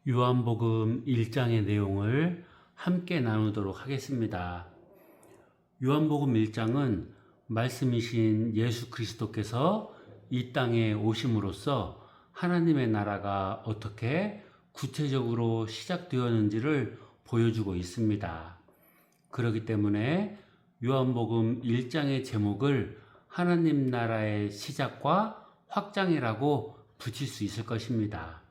요한복음 1장의 내용을 함께 나누도록 하겠습니다. 요한복음 1장은 말씀이신 예수 그리스도께서 이 땅에 오심으로써 하나님의 나라가 어떻게 구체적으로 시작되었는지를 보여주고 있습니다. 그렇기 때문에 요한복음 1장의 제목을 하나님 나라의 시작과 확장이라고 붙일 수 있을 것입니다.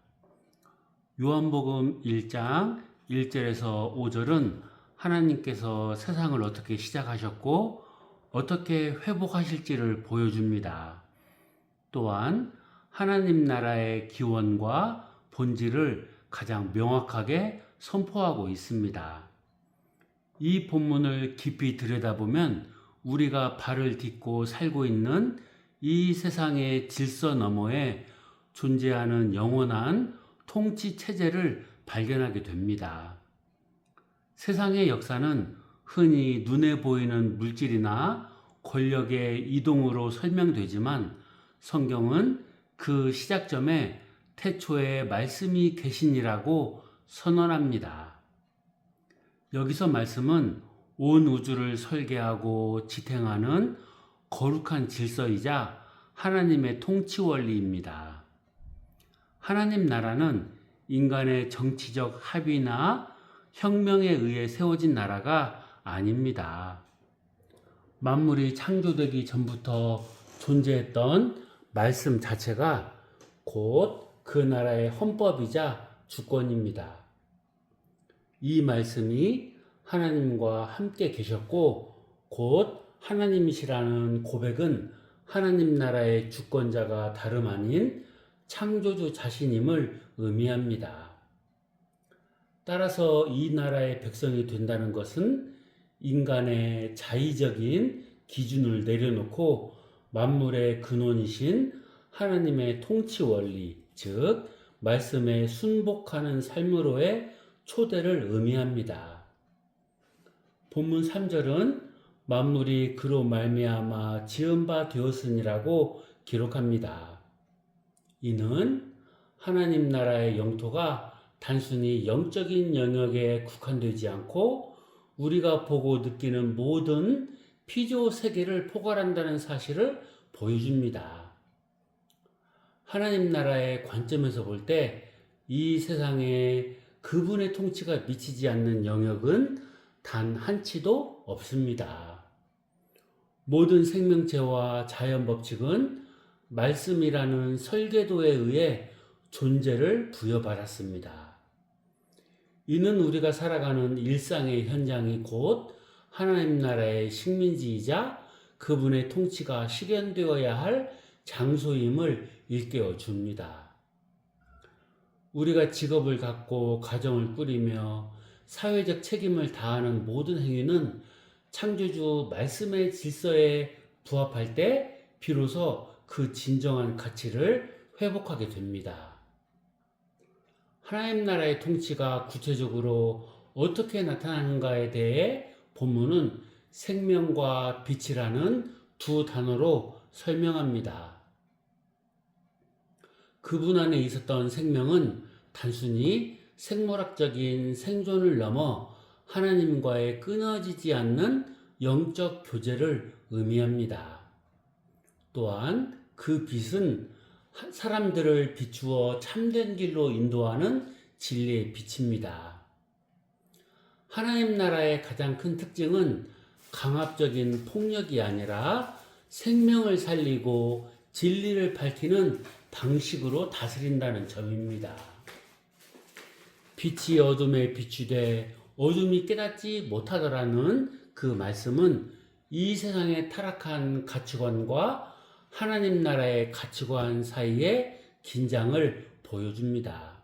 요한복음 1장 1절에서 5절은 하나님께서 세상을 어떻게 시작하셨고 어떻게 회복하실지를 보여줍니다. 또한 하나님 나라의 기원과 본질을 가장 명확하게 선포하고 있습니다. 이 본문을 깊이 들여다보면 우리가 발을 딛고 살고 있는 이 세상의 질서 너머에 존재하는 영원한 통치 체제를 발견하게 됩니다. 세상의 역사는 흔히 눈에 보이는 물질이나 권력의 이동으로 설명되지만 성경은 그 시작점에 태초에 말씀이 계시니라고 선언합니다. 여기서 말씀은 온 우주를 설계하고 지탱하는 거룩한 질서이자 하나님의 통치 원리입니다. 하나님 나라는 인간의 정치적 합의나 혁명에 의해 세워진 나라가 아닙니다. 만물이 창조되기 전부터 존재했던 말씀 자체가 곧 그 나라의 헌법이자 주권입니다. 이 말씀이 하나님과 함께 계셨고 곧 하나님이시라는 고백은 하나님 나라의 주권자가 다름 아닌 창조주 자신임을 의미합니다. 따라서 이 나라의 백성이 된다는 것은 인간의 자의적인 기준을 내려놓고 만물의 근원이신 하나님의 통치 원리, 즉 말씀에 순복하는 삶으로의 초대를 의미합니다. 본문 3절은 만물이 그로 말미암아 지은 바 되었으니라고 기록합니다. 이는 하나님 나라의 영토가 단순히 영적인 영역에 국한되지 않고 우리가 보고 느끼는 모든 피조 세계를 포괄한다는 사실을 보여줍니다. 하나님 나라의 관점에서 볼 때 이 세상에 그분의 통치가 미치지 않는 영역은 단 한치도 없습니다. 모든 생명체와 자연 법칙은 말씀이라는 설계도에 의해 존재를 부여받았습니다. 이는 우리가 살아가는 일상의 현장이 곧 하나님 나라의 식민지이자 그분의 통치가 실현되어야 할 장소임을 일깨워 줍니다. 우리가 직업을 갖고 가정을 꾸리며 사회적 책임을 다하는 모든 행위는 창조주 말씀의 질서에 부합할 때 비로소 그 진정한 가치를 회복하게 됩니다. 하나님 나라의 통치가 구체적으로 어떻게 나타나는가에 대해 본문은 생명과 빛이라는 두 단어로 설명합니다. 그분 안에 있었던 생명은 단순히 생물학적인 생존을 넘어 하나님과의 끊어지지 않는 영적 교제를 의미합니다. 또한 그 빛은 사람들을 비추어 참된 길로 인도하는 진리의 빛입니다. 하나님 나라의 가장 큰 특징은 강압적인 폭력이 아니라 생명을 살리고 진리를 밝히는 방식으로 다스린다는 점입니다. 빛이 어둠에 비추되 어둠이 깨닫지 못하더라는 그 말씀은 이 세상의 타락한 가치관과 하나님 나라의 가치관 사이의 긴장을 보여줍니다.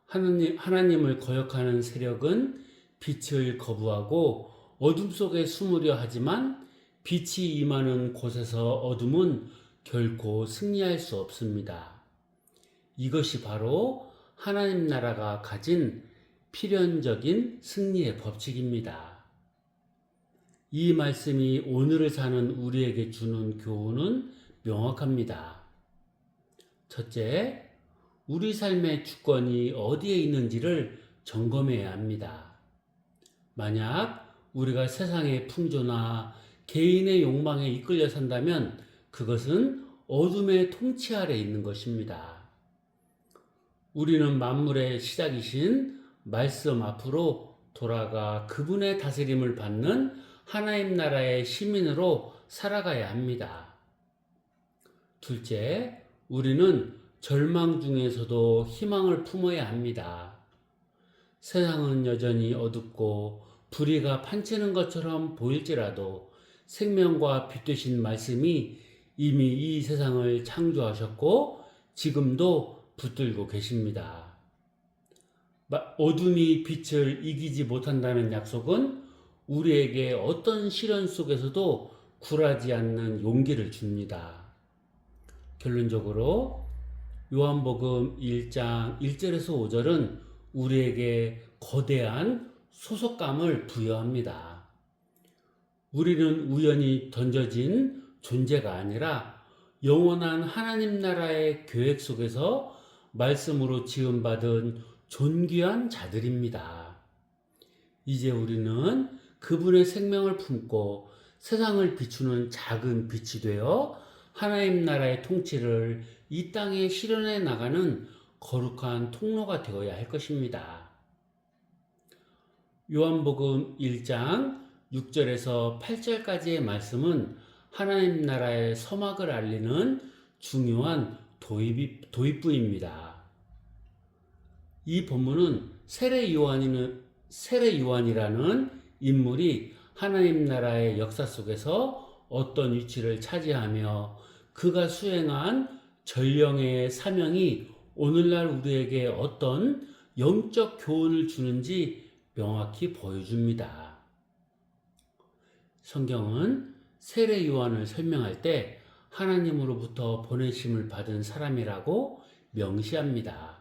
하나님을 거역하는 세력은 빛을 거부하고 어둠 속에 숨으려 하지만 빛이 임하는 곳에서 어둠은 결코 승리할 수 없습니다. 이것이 바로 하나님 나라가 가진 필연적인 승리의 법칙입니다. 이 말씀이 오늘을 사는 우리에게 주는 교훈은 명확합니다. 첫째, 우리 삶의 주권이 어디에 있는지를 점검해야 합니다. 만약 우리가 세상의 풍조나 개인의 욕망에 이끌려 산다면 그것은 어둠의 통치 아래 있는 것입니다. 우리는 만물의 시작이신 말씀 앞으로 돌아가 그분의 다스림을 받는 하나님 나라의 시민으로 살아가야 합니다. 둘째, 우리는 절망 중에서도 희망을 품어야 합니다. 세상은 여전히 어둡고 불의가 판치는 것처럼 보일지라도 생명과 빛 되신 말씀이 이미 이 세상을 창조하셨고 지금도 붙들고 계십니다. 어둠이 빛을 이기지 못한다는 약속은 우리에게 어떤 시련 속에서도 굴하지 않는 용기를 줍니다. 결론적으로 요한복음 1장 1절에서 5절은 우리에게 거대한 소속감을 부여합니다. 우리는 우연히 던져진 존재가 아니라 영원한 하나님 나라의 계획 속에서 말씀으로 지음받은 존귀한 자들입니다. 이제 우리는 그분의 생명을 품고 세상을 비추는 작은 빛이 되어 하나님 나라의 통치를 이 땅에 실현해 나가는 거룩한 통로가 되어야 할 것입니다. 요한복음 1장 6절에서 8절까지의 말씀은 하나님 나라의 서막을 알리는 중요한 도입부입니다. 이 본문은 세례 요한이라는 인물이 하나님 나라의 역사 속에서 어떤 위치를 차지하며 그가 수행한 전령의 사명이 오늘날 우리에게 어떤 영적 교훈을 주는지 명확히 보여줍니다. 성경은 세례 요한을 설명할 때 하나님으로부터 보내심을 받은 사람이라고 명시합니다.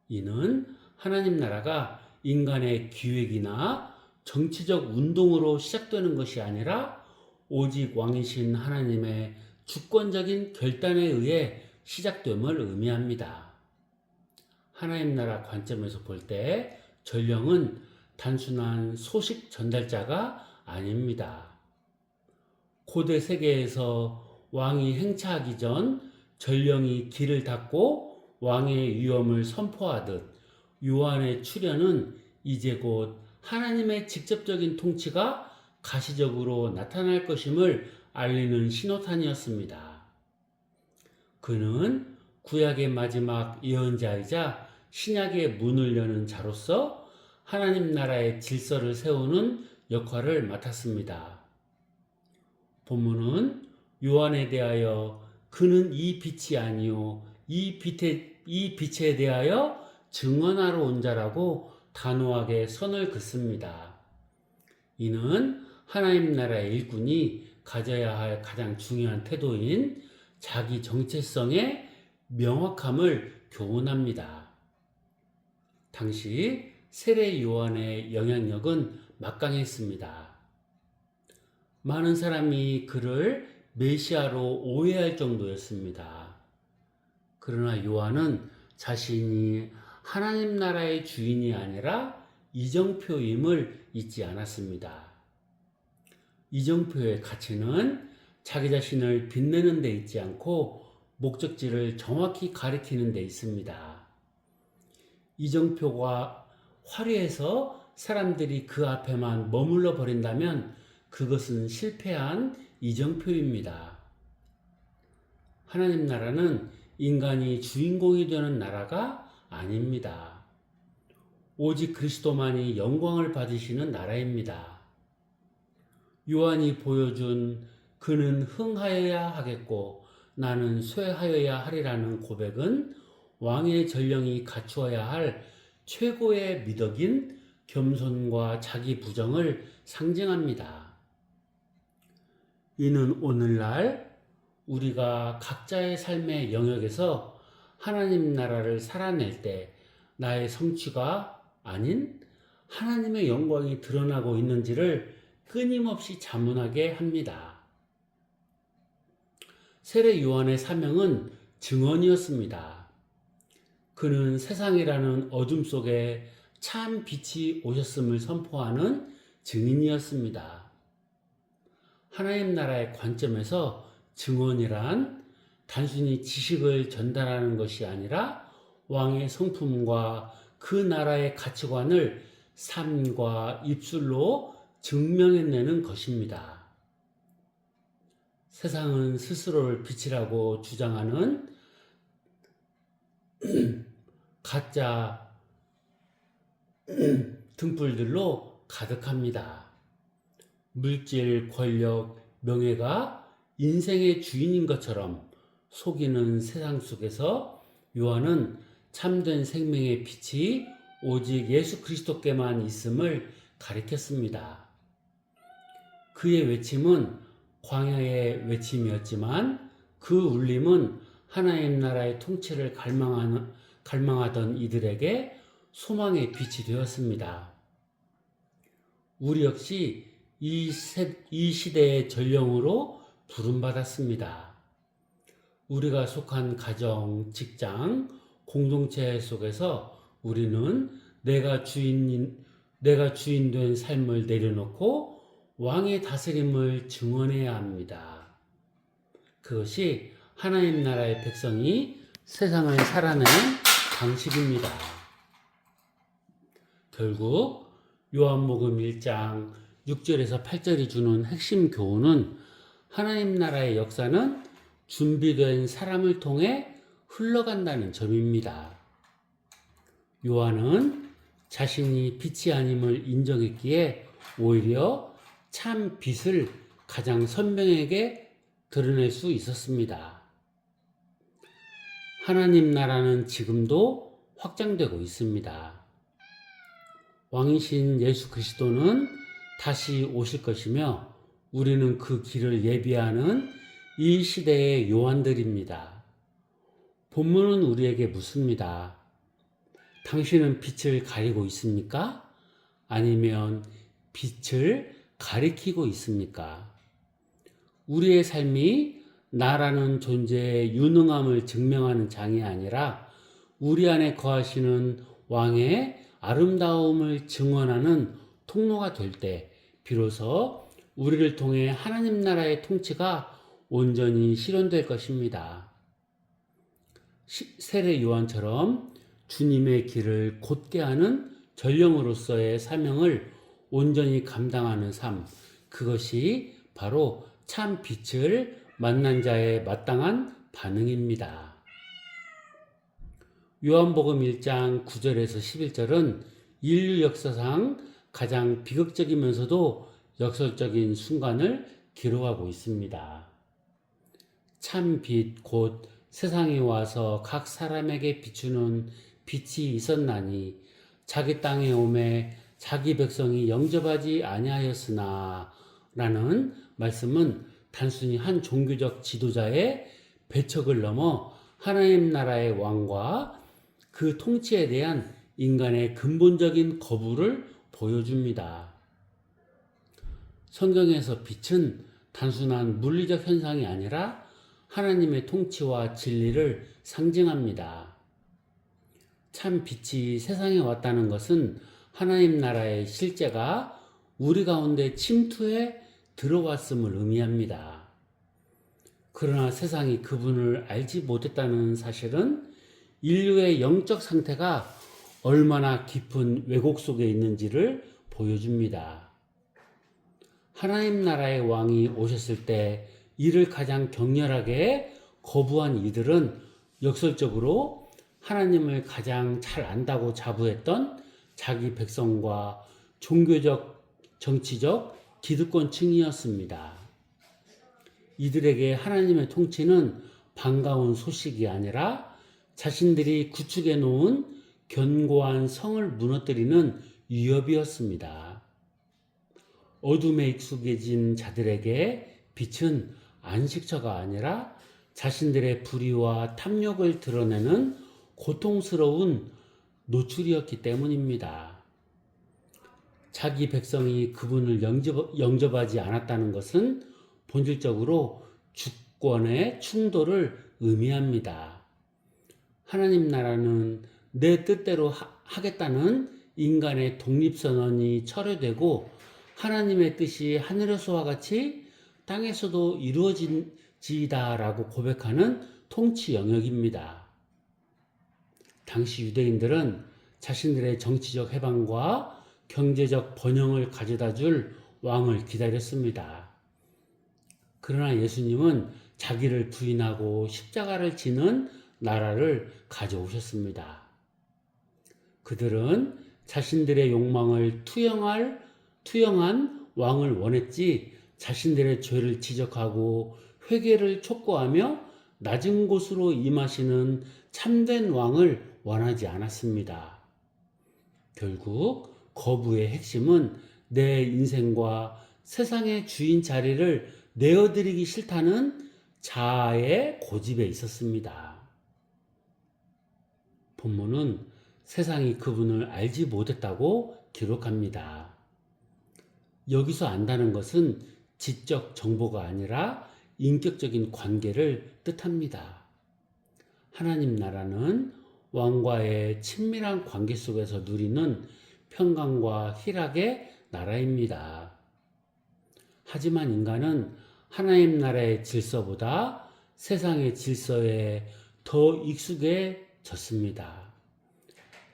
이는 하나님 나라가 인간의 기획이나 정치적 운동으로 시작되는 것이 아니라 오직 왕이신 하나님의 주권적인 결단에 의해 시작됨을 의미합니다. 하나님 나라 관점에서 볼 때 전령은 단순한 소식 전달자가 아닙니다. 고대 세계에서 왕이 행차하기 전 전령이 길을 닫고 왕의 위엄을 선포하듯 요한의 출현은 이제 곧 하나님의 직접적인 통치가 가시적으로 나타날 것임을 알리는 신호탄이었습니다. 그는 구약의 마지막 예언자이자 신약의 문을 여는 자로서 하나님 나라의 질서를 세우는 역할을 맡았습니다. 본문은 요한에 대하여 그는 이 빛이 아니요 이 빛에 대하여 증언하러 온 자라고 단호하게 선을 긋습니다. 이는 하나님 나라의 일꾼이 가져야 할 가장 중요한 태도인 자기 정체성의 명확함을 교훈합니다. 당시 세례 요한의 영향력은 막강했습니다. 많은 사람이 그를 메시아로 오해할 정도였습니다. 그러나 요한은 자신이 하나님 나라의 주인이 아니라 이정표임을 잊지 않았습니다. 이정표의 가치는 자기 자신을 빛내는 데 있지 않고 목적지를 정확히 가리키는 데 있습니다. 이정표가 화려해서 사람들이 그 앞에만 머물러 버린다면 그것은 실패한 이정표입니다. 하나님 나라는 인간이 주인공이 되는 나라가 아닙니다. 오직 그리스도만이 영광을 받으시는 나라입니다. 요한이 보여준 그는 흥하여야 하겠고 나는 쇠하여야 하리라는 고백은 왕의 전령이 갖추어야 할 최고의 미덕인 겸손과 자기 부정을 상징합니다. 이는 오늘날 우리가 각자의 삶의 영역에서 하나님 나라를 살아낼 때 나의 성취가 아닌 하나님의 영광이 드러나고 있는지를 끊임없이 자문하게 합니다. 세례 요한의 사명은 증언이었습니다. 그는 세상이라는 어둠 속에 참 빛이 오셨음을 선포하는 증인이었습니다. 하나님 나라의 관점에서 증언이란 단순히 지식을 전달하는 것이 아니라 왕의 성품과 그 나라의 가치관을 삶과 입술로 증명해내는 것입니다. 세상은 스스로를 빛이라고 주장하는 가짜 등불들로 가득합니다. 물질, 권력, 명예가 인생의 주인인 것처럼 속이는 세상 속에서 요한은 참된 생명의 빛이 오직 예수 그리스도께만 있음을 가리켰습니다. 그의 외침은 광야의 외침이었지만 그 울림은 하나님 나라의 통치를 갈망하던 이들에게 소망의 빛이 되었습니다. 우리 역시 이 시대의 전령으로 부름받았습니다. 우리가 속한 가정, 직장, 공동체 속에서 우리는 내가 주인 된 삶을 내려놓고 왕의 다스림을 증언해야 합니다. 그것이 하나님 나라의 백성이 세상을 살아내는 방식입니다. 결국 요한복음 1장 6절에서 8절이 주는 핵심 교훈은 하나님 나라의 역사는 준비된 사람을 통해 흘러간다는 점입니다. 요한은 자신이 빛이 아님을 인정했기에 오히려 참 빛을 가장 선명하게 드러낼 수 있었습니다. 하나님 나라는 지금도 확장되고 있습니다. 왕이신 예수 그리스도는 다시 오실 것이며 우리는 그 길을 예비하는 이 시대의 요한들입니다. 본문은 우리에게 묻습니다. 당신은 빛을 가리고 있습니까? 아니면 빛을 가리키고 있습니까? 우리의 삶이 나라는 존재의 유능함을 증명하는 장이 아니라 우리 안에 거하시는 왕의 아름다움을 증언하는 통로가 될 때 비로소 우리를 통해 하나님 나라의 통치가 온전히 실현될 것입니다. 세례 요한처럼 주님의 길을 곧게 하는 전령으로서의 사명을 온전히 감당하는 삶, 그것이 바로 참 빛을 만난 자의 마땅한 반응입니다. 요한복음 1장 9절에서 11절은 인류 역사상 가장 비극적이면서도 역설적인 순간을 기록하고 있습니다. 참 빛 곧 세상에 와서 각 사람에게 비추는 빛이 있었나니 자기 땅에 오매 자기 백성이 영접하지 아니하였으나 라는 말씀은 단순히 한 종교적 지도자의 배척을 넘어 하나님 나라의 왕과 그 통치에 대한 인간의 근본적인 거부를 보여줍니다. 성경에서 빛은 단순한 물리적 현상이 아니라 하나님의 통치와 진리를 상징합니다. 참 빛이 세상에 왔다는 것은 하나님 나라의 실제가 우리 가운데 침투해 들어왔음을 의미합니다. 그러나 세상이 그분을 알지 못했다는 사실은 인류의 영적 상태가 얼마나 깊은 왜곡 속에 있는지를 보여줍니다. 하나님 나라의 왕이 오셨을 때 이를 가장 격렬하게 거부한 이들은 역설적으로 하나님을 가장 잘 안다고 자부했던 자기 백성과 종교적, 정치적 기득권층이었습니다. 이들에게 하나님의 통치는 반가운 소식이 아니라 자신들이 구축해 놓은 견고한 성을 무너뜨리는 위협이었습니다. 어둠에 익숙해진 자들에게 빛은 안식처가 아니라 자신들의 불의와 탐욕을 드러내는 고통스러운 노출이었기 때문입니다. 자기 백성이 그분을 영접하지 않았다는 것은 본질적으로 주권의 충돌을 의미합니다. 하나님 나라는 내 뜻대로 하겠다는 인간의 독립선언이 철회되고 하나님의 뜻이 하늘에서와 같이 땅에서도 이루어지다라고 고백하는 통치 영역입니다. 당시 유대인들은 자신들의 정치적 해방과 경제적 번영을 가져다 줄 왕을 기다렸습니다. 그러나 예수님은 자기를 부인하고 십자가를 지는 나라를 가져오셨습니다. 그들은 자신들의 욕망을 투영한 왕을 원했지 자신들의 죄를 지적하고 회개를 촉구하며 낮은 곳으로 임하시는 참된 왕을 원하지 않았습니다. 결국 거부의 핵심은 내 인생과 세상의 주인 자리를 내어드리기 싫다는 자아의 고집에 있었습니다. 본문은 세상이 그분을 알지 못했다고 기록합니다. 여기서 안다는 것은 지적 정보가 아니라 인격적인 관계를 뜻합니다. 하나님 나라는 왕과의 친밀한 관계 속에서 누리는 평강과 희락의 나라입니다. 하지만 인간은 하나님 나라의 질서보다 세상의 질서에 더 익숙해졌습니다.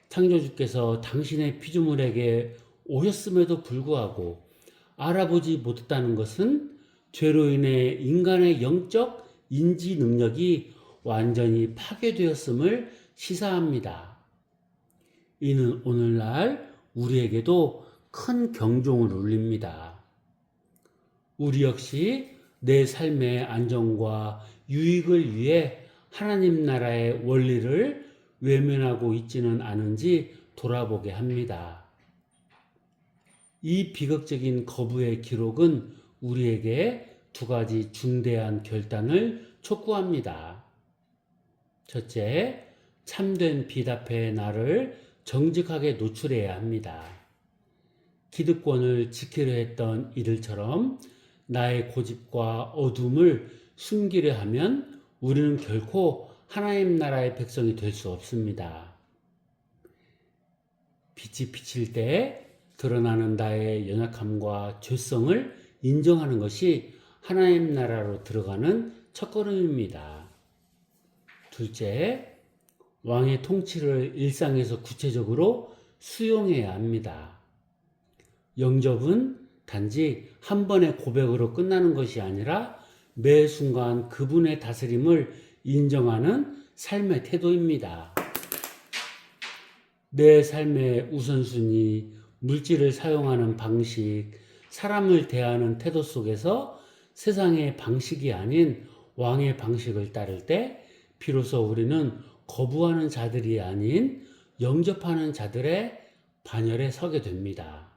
창조주께서 당신의 피조물에게 오셨음에도 불구하고 알아보지 못했다는 것은 죄로 인해 인간의 영적 인지 능력이 완전히 파괴되었음을 시사합니다. 이는 오늘날 우리에게도 큰 경종을 울립니다. 우리 역시 내 삶의 안정과 유익을 위해 하나님 나라의 원리를 외면하고 있지는 않은지 돌아보게 합니다. 이 비극적인 거부의 기록은 우리에게 두 가지 중대한 결단을 촉구합니다. 첫째, 참된 비답의 나를 정직하게 노출해야 합니다. 기득권을 지키려 했던 이들처럼 나의 고집과 어둠을 숨기려 하면 우리는 결코 하나님 나라의 백성이 될 수 없습니다. 빛이 비칠 때 드러나는 나의 연약함과 죄성을 인정하는 것이 하나님 나라로 들어가는 첫걸음입니다. 둘째, 왕의 통치를 일상에서 구체적으로 수용해야 합니다. 영접은 단지 한 번의 고백으로 끝나는 것이 아니라 매 순간 그분의 다스림을 인정하는 삶의 태도입니다. 내 삶의 우선순위, 물질을 사용하는 방식, 사람을 대하는 태도 속에서 세상의 방식이 아닌 왕의 방식을 따를 때 비로소 우리는 거부하는 자들이 아닌 영접하는 자들의 반열에 서게 됩니다.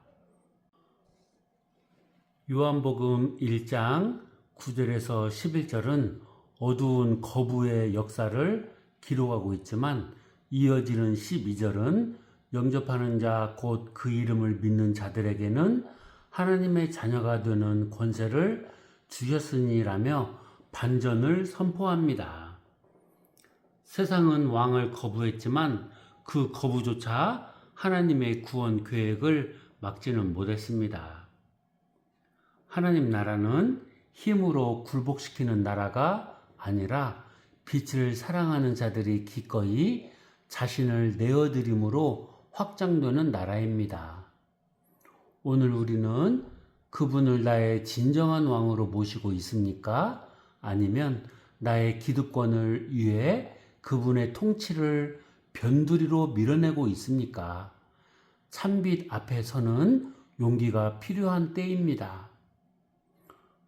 요한복음 1장 9절에서 11절은 어두운 거부의 역사를 기록하고 있지만 이어지는 12절은 영접하는 자 곧 그 이름을 믿는 자들에게는 하나님의 자녀가 되는 권세를 주셨으니라며 반전을 선포합니다. 세상은 왕을 거부했지만 그 거부조차 하나님의 구원 계획을 막지는 못했습니다. 하나님 나라는 힘으로 굴복시키는 나라가 아니라 빛을 사랑하는 자들이 기꺼이 자신을 내어드림으로 확장되는 나라입니다. 오늘 우리는 그분을 나의 진정한 왕으로 모시고 있습니까? 아니면 나의 기득권을 위해 그분의 통치를 변두리로 밀어내고 있습니까? 참빛 앞에 서는 용기가 필요한 때입니다.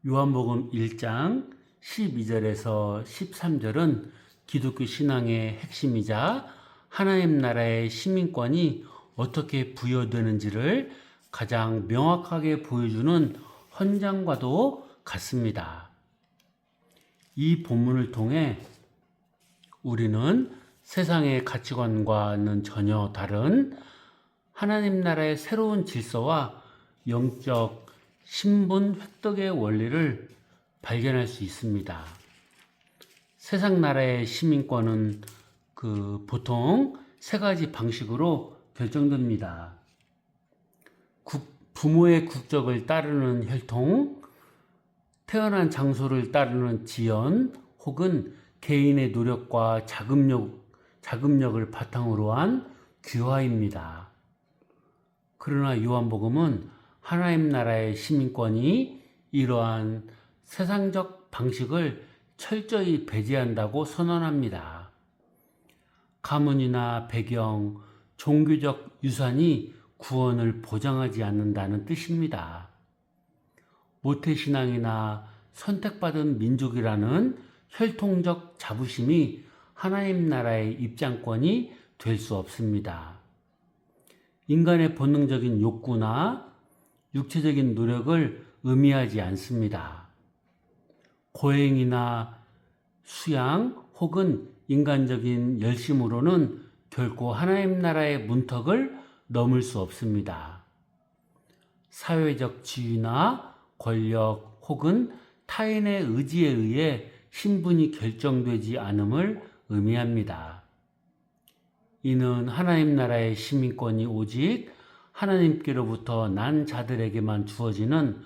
요한복음 1장 12절에서 13절은 기독교 신앙의 핵심이자 하나님 나라의 시민권이 어떻게 부여되는지를 가장 명확하게 보여주는 헌장과도 같습니다. 이 본문을 통해 우리는 세상의 가치관과는 전혀 다른 하나님 나라의 새로운 질서와 영적 신분 획득의 원리를 발견할 수 있습니다. 세상 나라의 시민권은 보통 세 가지 방식으로 결정됩니다. 부모의 국적을 따르는 혈통, 태어난 장소를 따르는 지연, 혹은 개인의 노력과 자금력을 바탕으로 한 귀화입니다. 그러나 요한복음은 하나님 나라의 시민권이 이러한 세상적 방식을 철저히 배제한다고 선언합니다. 가문이나 배경, 종교적 유산이 구원을 보장하지 않는다는 뜻입니다. 모태신앙이나 선택받은 민족이라는 혈통적 자부심이 하나님 나라의 입장권이 될 수 없습니다. 인간의 본능적인 욕구나 육체적인 노력을 의미하지 않습니다. 고행이나 수양 혹은 인간적인 열심으로는 결코 하나님 나라의 문턱을 넘을 수 없습니다. 사회적 지위나 권력 혹은 타인의 의지에 의해 신분이 결정되지 않음을 의미합니다. 이는 하나님 나라의 시민권이 오직 하나님께로부터 난 자들에게만 주어지는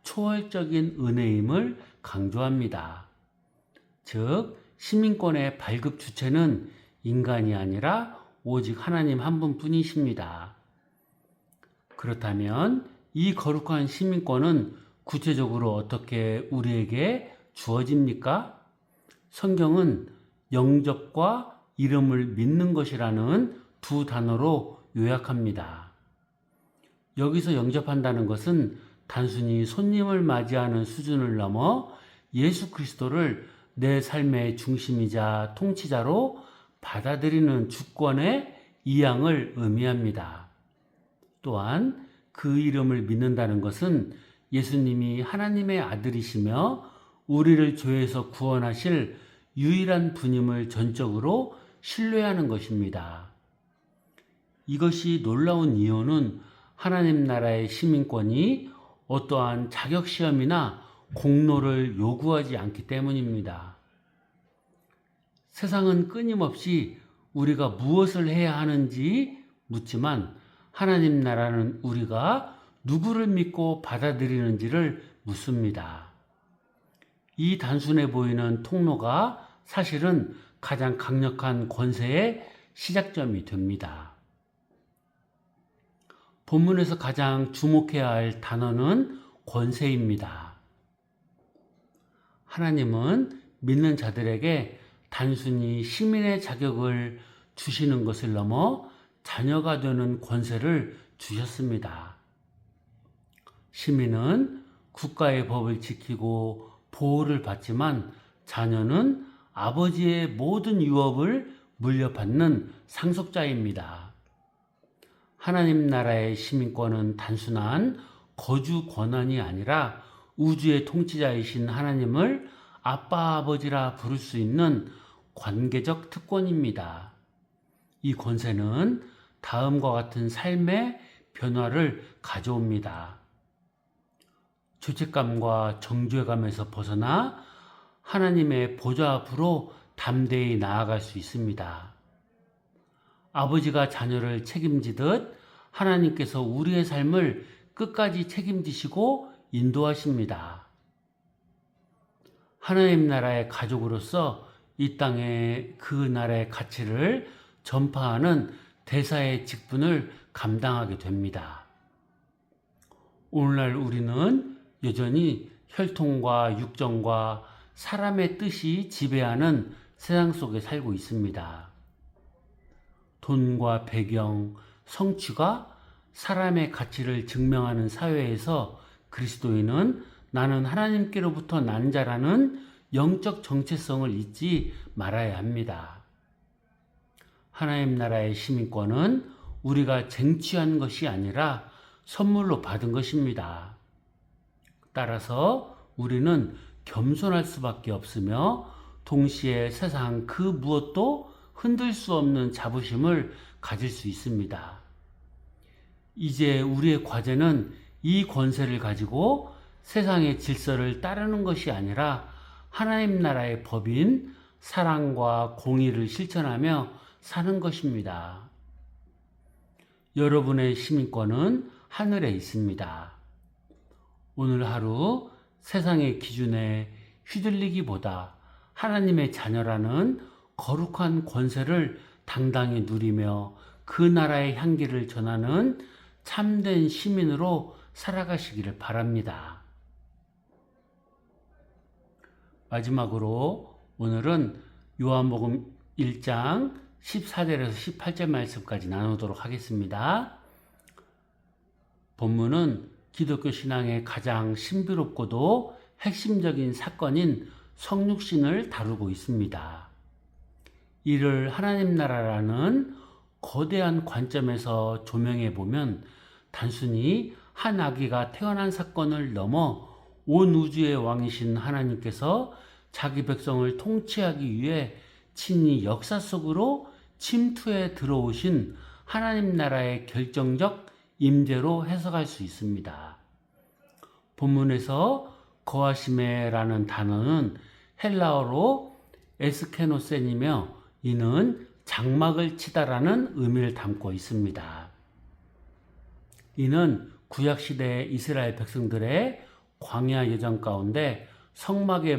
초월적인 은혜임을 강조합니다. 즉, 시민권의 발급 주체는 인간이 아니라 오직 하나님 한 분뿐이십니다. 그렇다면 이 거룩한 시민권은 구체적으로 어떻게 우리에게 주어집니까? 성경은 영접과 이름을 믿는 것이라는 두 단어로 요약합니다. 여기서 영접한다는 것은 단순히 손님을 맞이하는 수준을 넘어 예수 그리스도를 내 삶의 중심이자 통치자로 받아들이는 주권의 이양을 의미합니다. 또한 그 이름을 믿는다는 것은 예수님이 하나님의 아들이시며 우리를 죄에서 구원하실 유일한 분임을 전적으로 신뢰하는 것입니다. 이것이 놀라운 이유는 하나님 나라의 시민권이 어떠한 자격시험이나 공로를 요구하지 않기 때문입니다. 세상은 끊임없이 우리가 무엇을 해야 하는지 묻지만 하나님 나라는 우리가 누구를 믿고 받아들이는지를 묻습니다. 이 단순해 보이는 통로가 사실은 가장 강력한 권세의 시작점이 됩니다. 본문에서 가장 주목해야 할 단어는 권세입니다. 하나님은 믿는 자들에게 단순히 시민의 자격을 주시는 것을 넘어 자녀가 되는 권세를 주셨습니다. 시민은 국가의 법을 지키고 보호를 받지만 자녀는 아버지의 모든 유업을 물려받는 상속자입니다. 하나님 나라의 시민권은 단순한 거주 권한이 아니라 우주의 통치자이신 하나님을 아빠 아버지라 부를 수 있는 관계적 특권입니다. 이 권세는 다음과 같은 삶의 변화를 가져옵니다. 죄책감과 정죄감에서 벗어나 하나님의 보좌 앞으로 담대히 나아갈 수 있습니다. 아버지가 자녀를 책임지듯 하나님께서 우리의 삶을 끝까지 책임지시고 인도하십니다. 하나님 나라의 가족으로서 이 땅에 그 나라의 가치를 전파하는 대사의 직분을 감당하게 됩니다. 오늘날 우리는 여전히 혈통과 육정과 사람의 뜻이 지배하는 세상 속에 살고 있습니다. 돈과 배경, 성취가 사람의 가치를 증명하는 사회에서 그리스도인은 나는 하나님께로부터 난 자라는 영적 정체성을 잊지 말아야 합니다. 하나님 나라의 시민권은 우리가 쟁취한 것이 아니라 선물로 받은 것입니다. 따라서 우리는 겸손할 수밖에 없으며 동시에 세상 그 무엇도 흔들 수 없는 자부심을 가질 수 있습니다. 이제 우리의 과제는 이 권세를 가지고 세상의 질서를 따르는 것이 아니라 하나님 나라의 법인 사랑과 공의를 실천하며 사는 것입니다. 여러분의 시민권은 하늘에 있습니다. 오늘 하루 세상의 기준에 휘둘리기보다 하나님의 자녀라는 거룩한 권세를 당당히 누리며 그 나라의 향기를 전하는 참된 시민으로 살아가시기를 바랍니다. 마지막으로 오늘은 요한복음 1장 14절에서 18절 말씀까지 나누도록 하겠습니다. 본문은 기독교 신앙의 가장 신비롭고도 핵심적인 사건인 성육신을 다루고 있습니다. 이를 하나님 나라라는 거대한 관점에서 조명해 보면 단순히 한 아기가 태어난 사건을 넘어 온 우주의 왕이신 하나님께서 자기 백성을 통치하기 위해 친히 역사 속으로 침투해 들어오신 하나님 나라의 결정적 임재로 해석할 수 있습니다. 본문에서 거하시메라는 단어는 헬라어로 에스케노센이며 이는 장막을 치다라는 의미를 담고 있습니다. 이는 구약시대 이스라엘 백성들의 광야 여정 가운데 성막에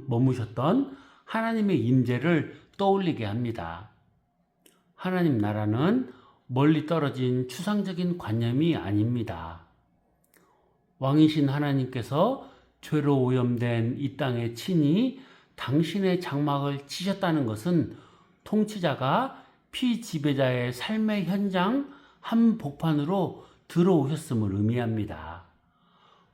머무셨던 하나님의 임재를 떠올리게 합니다. 하나님 나라는 멀리 떨어진 추상적인 관념이 아닙니다. 왕이신 하나님께서 죄로 오염된 이 땅에 친히 당신의 장막을 치셨다는 것은 통치자가 피지배자의 삶의 현장 한복판으로 들어오셨음을 의미합니다.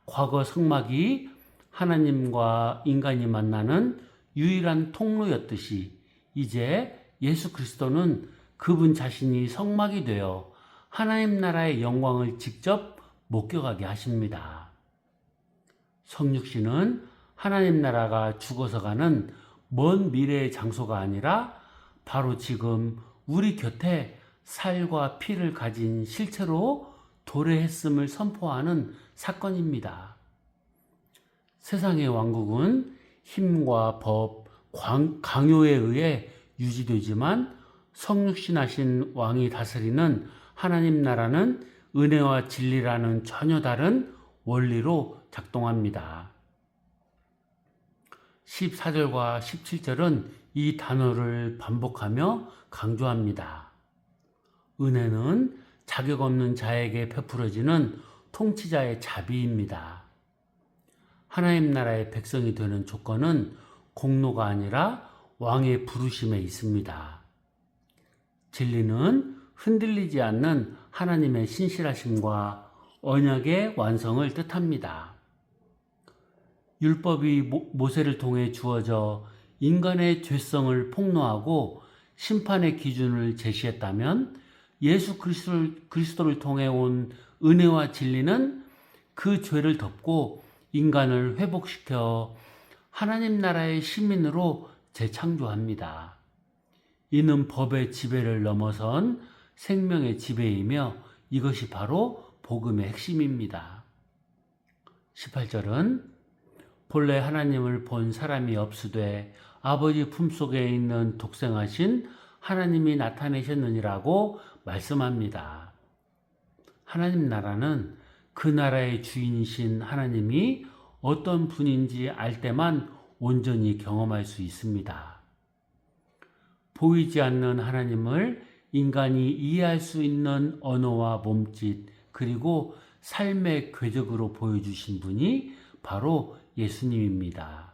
과거 성막이 하나님과 인간이 만나는 유일한 통로였듯이 이제 예수 그리스도는 그분 자신이 성막이 되어 하나님 나라의 영광을 직접 목격하게 하십니다. 성육신은 하나님 나라가 죽어서 가는 먼 미래의 장소가 아니라 바로 지금 우리 곁에 살과 피를 가진 실체로 도래했음을 선포하는 사건입니다. 세상의 왕국은 힘과 법, 강요에 의해 유지되지만 성육신하신 왕이 다스리는 하나님 나라는 은혜와 진리라는 전혀 다른 원리로 작동합니다. 14절과 17절은 이 단어를 반복하며 강조합니다. 은혜는 자격 없는 자에게 베풀어지는 통치자의 자비입니다. 하나님 나라의 백성이 되는 조건은 공로가 아니라 왕의 부르심에 있습니다. 진리는 흔들리지 않는 하나님의 신실하심과 언약의 완성을 뜻합니다. 율법이 모세를 통해 주어져 인간의 죄성을 폭로하고 심판의 기준을 제시했다면 예수 그리스도를 통해 온 은혜와 진리는 그 죄를 덮고 인간을 회복시켜 하나님 나라의 시민으로 재창조합니다. 이는 법의 지배를 넘어선 생명의 지배이며 이것이 바로 복음의 핵심입니다. 18절은 본래 하나님을 본 사람이 없으되 아버지 품속에 있는 독생하신 하나님이 나타내셨느니라고 말씀합니다. 하나님 나라는 그 나라의 주인이신 하나님이 어떤 분인지 알 때만 온전히 경험할 수 있습니다. 보이지 않는 하나님을 인간이 이해할 수 있는 언어와 몸짓 그리고 삶의 궤적으로 보여주신 분이 바로 예수님입니다.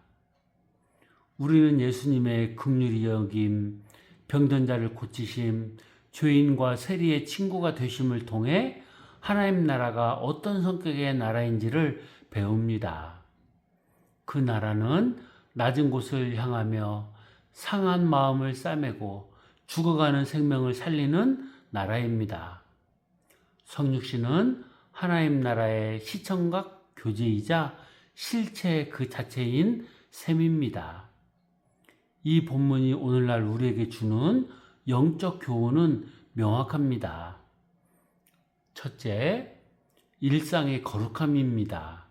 우리는 예수님의 긍휼히 여김, 병든 자를 고치심, 죄인과 세리의 친구가 되심을 통해 하나님 나라가 어떤 성격의 나라인지를 배웁니다. 그 나라는 낮은 곳을 향하며 상한 마음을 싸매고 죽어가는 생명을 살리는 나라입니다. 성육신은 하나님 나라의 시청각 교제이자 실체 그 자체인 셈입니다. 이 본문이 오늘날 우리에게 주는 영적 교훈은 명확합니다. 첫째, 일상의 거룩함입니다.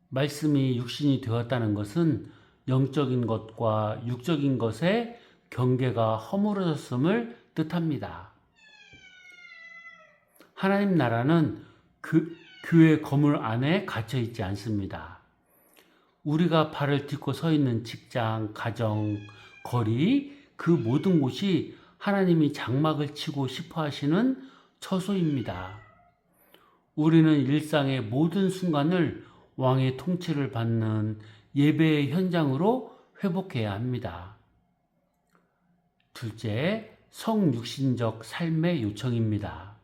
말씀이 육신이 되었다는 것은 영적인 것과 육적인 것의 경계가 허물어졌음을 뜻합니다. 하나님 나라는 교회 건물 안에 갇혀 있지 않습니다. 우리가 발을 딛고 서 있는 직장, 가정, 거리, 그 모든 곳이 하나님이 장막을 치고 싶어 하시는 처소입니다. 우리는 일상의 모든 순간을 왕의 통치를 받는 예배의 현장으로 회복해야 합니다. 둘째, 성육신적 삶의 요청입니다.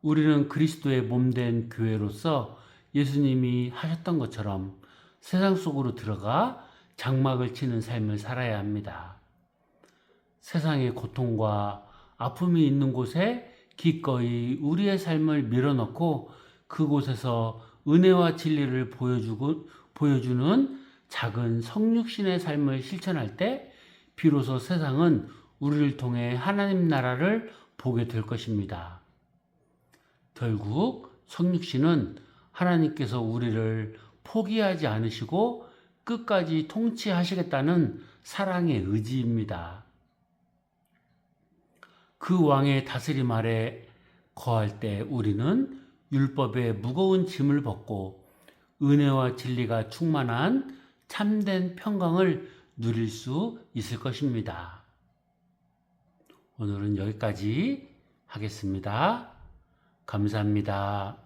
우리는 그리스도의 몸된 교회로서 예수님이 하셨던 것처럼 세상 속으로 들어가 장막을 치는 삶을 살아야 합니다. 세상의 고통과 아픔이 있는 곳에 기꺼이 우리의 삶을 밀어넣고 그곳에서 은혜와 진리를 보여주는 작은 성육신의 삶을 실천할 때 비로소 세상은 우리를 통해 하나님 나라를 보게 될 것입니다. 결국 성육신은 하나님께서 우리를 포기하지 않으시고 끝까지 통치하시겠다는 사랑의 의지입니다. 그 왕의 다스림 아래 거할 때 우리는 율법의 무거운 짐을 벗고 은혜와 진리가 충만한 참된 평강을 누릴 수 있을 것입니다. 오늘은 여기까지 하겠습니다. 감사합니다.